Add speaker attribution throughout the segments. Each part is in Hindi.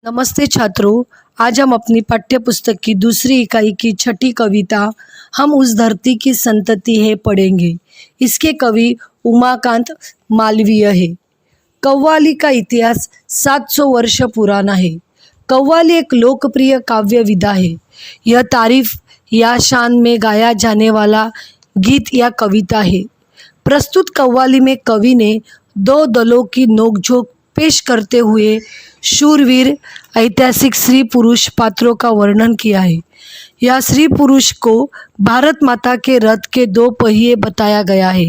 Speaker 1: नमस्ते छात्रों, आज हम अपनी पाठ्य पुस्तक की दूसरी इकाई की छठी कविता हम उस धरती की संतति है पढ़ेंगे। इसके कवि उमाकांत मालवीय है। कव्वाली का इतिहास 700 वर्ष पुराना है। कव्वाली एक लोकप्रिय काव्य विधा है। यह तारीफ या शान में गाया जाने वाला गीत या कविता है। प्रस्तुत कव्वाली में कवि ने दो दलों की नोकझोंक पेश करते हुए शूरवीर ऐतिहासिक स्त्री पुरुष पात्रों का वर्णन किया है। यह स्त्री पुरुष को भारत माता के रथ के दो पहिए बताया गया है।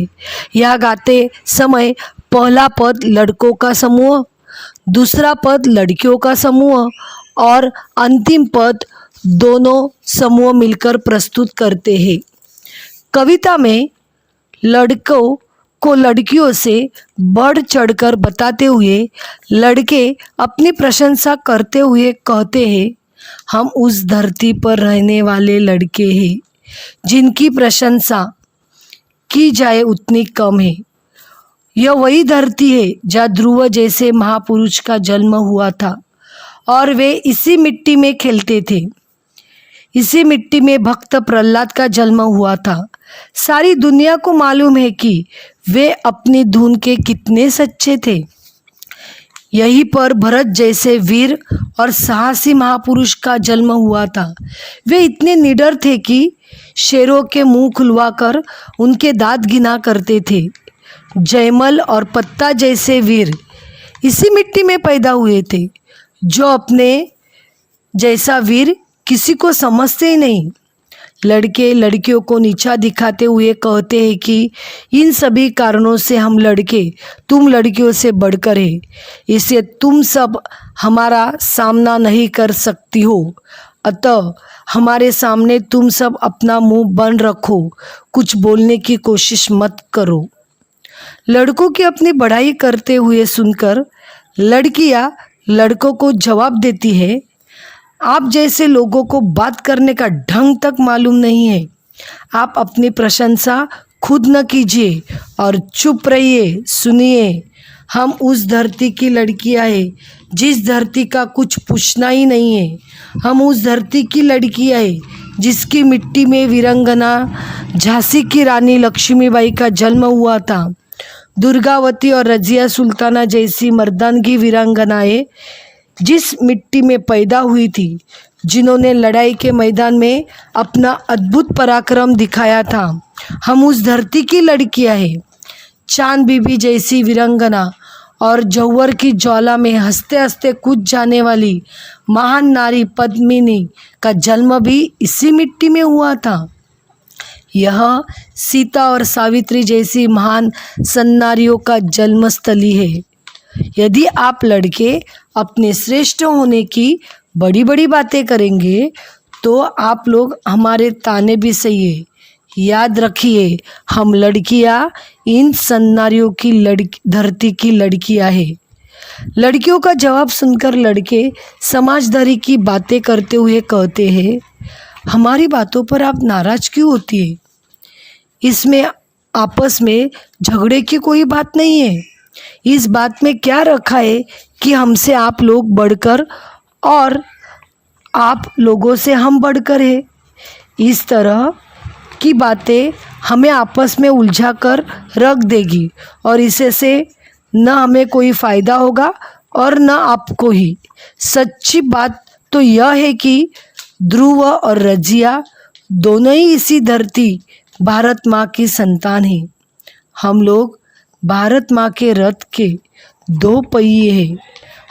Speaker 1: यह गाते समय पहला पद लड़कों का समूह, दूसरा पद लड़कियों का समूह और अंतिम पद दोनों समूह मिलकर प्रस्तुत करते हैं। कविता में लड़कों को लड़कियों से बढ़ चढ़कर बताते हुए लड़के अपनी प्रशंसा करते हुए कहते हैं, हम उस धरती पर रहने वाले लड़के हैं जिनकी प्रशंसा की जाए उतनी कम है। यह वही धरती है जहाँ ध्रुव जैसे महापुरुष का जन्म हुआ था और वे इसी मिट्टी में खेलते थे। इसी मिट्टी में भक्त प्रहलाद का जन्म हुआ था। सारी दुनिया को मालूम है कि वे अपनी धुन के कितने सच्चे थे। यहीं पर भरत जैसे वीर और साहसी महापुरुष का जन्म हुआ था। वे इतने निडर थे कि शेरों के मुंह खुलवाकर उनके दांत गिना करते थे। जयमल और पत्ता जैसे वीर इसी मिट्टी में पैदा हुए थे। जो अपने जैसा वीर किसी को समझते ही नहीं। लड़के लड़कियों को नीचा दिखाते हुए कहते हैं कि इन सभी कारणों से हम लड़के तुम लड़कियों से बढ़कर है, इससे तुम सब हमारा सामना नहीं कर सकती हो। अतः हमारे सामने तुम सब अपना मुंह बंद रखो, कुछ बोलने की कोशिश मत करो। लड़कों की अपनी बढ़ाई करते हुए सुनकर लड़कियां लड़कों को जवाब देती है, आप जैसे लोगों को बात करने का ढंग तक मालूम नहीं है। आप अपनी प्रशंसा खुद न कीजिए और चुप रहिए, सुनिए। हम उस धरती की लड़कियां हैं जिस धरती का कुछ पूछना ही नहीं है। हम उस धरती की लड़कियां हैं जिसकी मिट्टी में वीरंगना झांसी की रानी लक्ष्मीबाई का जन्म हुआ था। दुर्गावती और रजिया सुल्ताना जैसी मर्दानगी वीरांगनाएं जिस मिट्टी में पैदा हुई थी, जिन्होंने लड़ाई के मैदान में अपना अद्भुत पराक्रम दिखाया था। हम उस धरती की लड़कियां हैं। चांद बीबी जैसी वीरांगना और जौहर की ज्वाला में हंसते हंसते कूद जाने वाली महान नारी पद्मिनी का जन्म भी इसी मिट्टी में हुआ था। यह सीता और सावित्री जैसी महान सन्नारियों का जन्मस्थली है। यदि आप लड़के अपने श्रेष्ठ होने की बड़ी बड़ी बातें करेंगे तो आप लोग हमारे ताने भी सही है। याद रखिए, हम लड़कियां इन सन्नारियों की धरती की लड़कियां हैं। लड़कियों का जवाब सुनकर लड़के समाजदारी की बातें करते हुए कहते हैं, हमारी बातों पर आप नाराज क्यों होती है? इसमें आपस में झगड़े की कोई बात नहीं है। इस बात में क्या रखा है कि हमसे आप लोग बढ़कर और आप लोगों से हम बढ़कर है। इस तरह की बातें हमें आपस में उलझा कर रख देगी और इससे से न हमें कोई फ़ायदा होगा और न आपको ही। सच्ची बात तो यह है कि ध्रुव और रजिया दोनों ही इसी धरती भारत माँ की संतान हैं। हम लोग भारत माँ के रथ के दो पहिए हैं।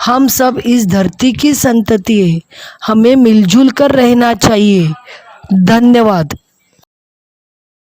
Speaker 1: हम सब इस धरती की संतति है। हमें मिलजुल कर रहना चाहिए। धन्यवाद।